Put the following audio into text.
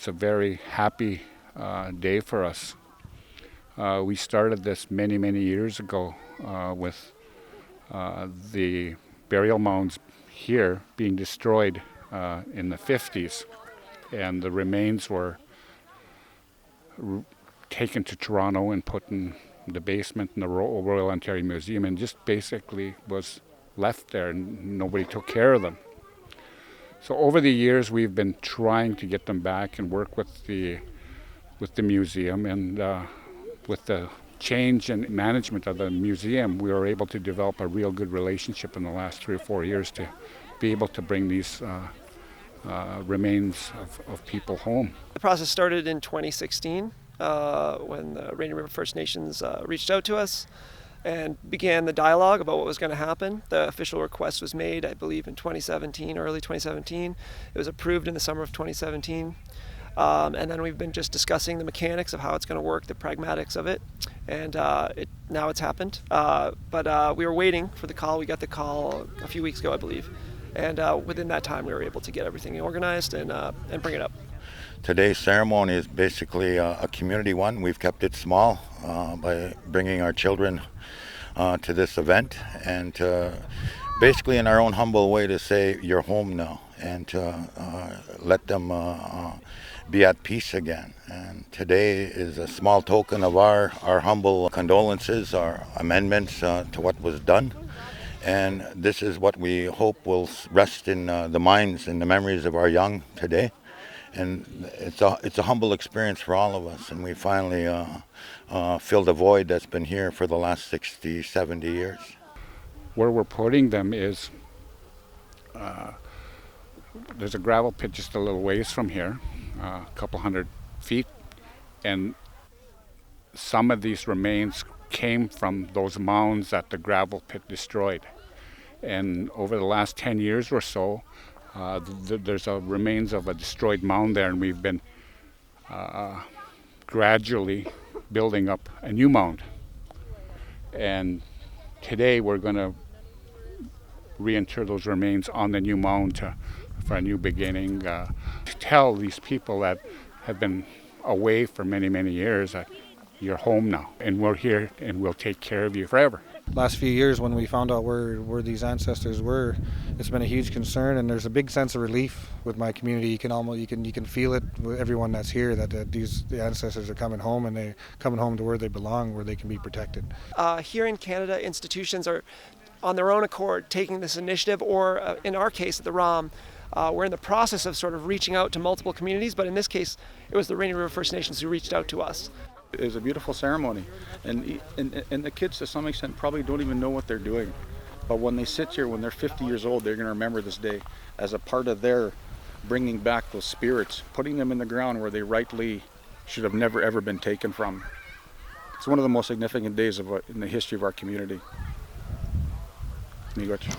It's a very happy day for us. We started this many, many years ago with the burial mounds here being destroyed in the 50s, and the remains were taken to Toronto and put in the basement in the Royal Ontario Museum, and just basically was left there, and nobody took care of them. So over the years we've been trying to get them back and work with the museum, and with the change in management of the museum, we were able to develop a real good relationship in the last 3 or 4 years to be able to bring these remains of people home. The process started in 2016 when the Rainy River First Nations reached out to us and began the dialogue about what was going to happen. The official request was made, I believe, in 2017, early 2017. It was approved in the summer of 2017. And then we've been just discussing the mechanics of how it's going to work, the pragmatics of it, and now it's happened. But we were waiting for the call. We got the call a few weeks ago, I believe, and within that time we were able to get everything organized and bring it up. Today's ceremony is basically a community one. We've kept it small by bringing our children to this event, and basically in our own humble way to say you're home now, and to let them be at peace again. And today is a small token of our humble condolences, our amendments to what was done. And this is what we hope will rest in the minds and the memories of our young today. And it's a humble experience for all of us, and we finally filled a void that's been here for the last 60, 70 years. Where we're putting them is, there's a gravel pit just a little ways from here, a couple 100 feet, and some of these remains came from those mounds that the gravel pit destroyed. And over the last 10 years or so, there's remains of a destroyed mound there, and we've been gradually building up a new mound. And today we're going to reinter those remains on the new mound for a new beginning, to tell these people that have been away for many, many years that you're home now, and we're here, and we'll take care of you forever. Last few years, when we found out where these ancestors were, it's been a huge concern, and there's a big sense of relief with my community. You can feel it with everyone that's here, that the ancestors are coming home, and they're coming home to where they belong, where they can be protected. Here in Canada, institutions are on their own accord taking this initiative, or in our case at the RRFN, we're in the process of sort of reaching out to multiple communities, but in this case it was the Rainy River First Nations who reached out to us. It was a beautiful ceremony, and the kids to some extent probably don't even know what they're doing, but when they sit here, when they're 50 years old, they're going to remember this day as a part of their bringing back those spirits, putting them in the ground where they rightly should have never ever been taken from. It's one of the most significant days in the history of our community. Miigwech.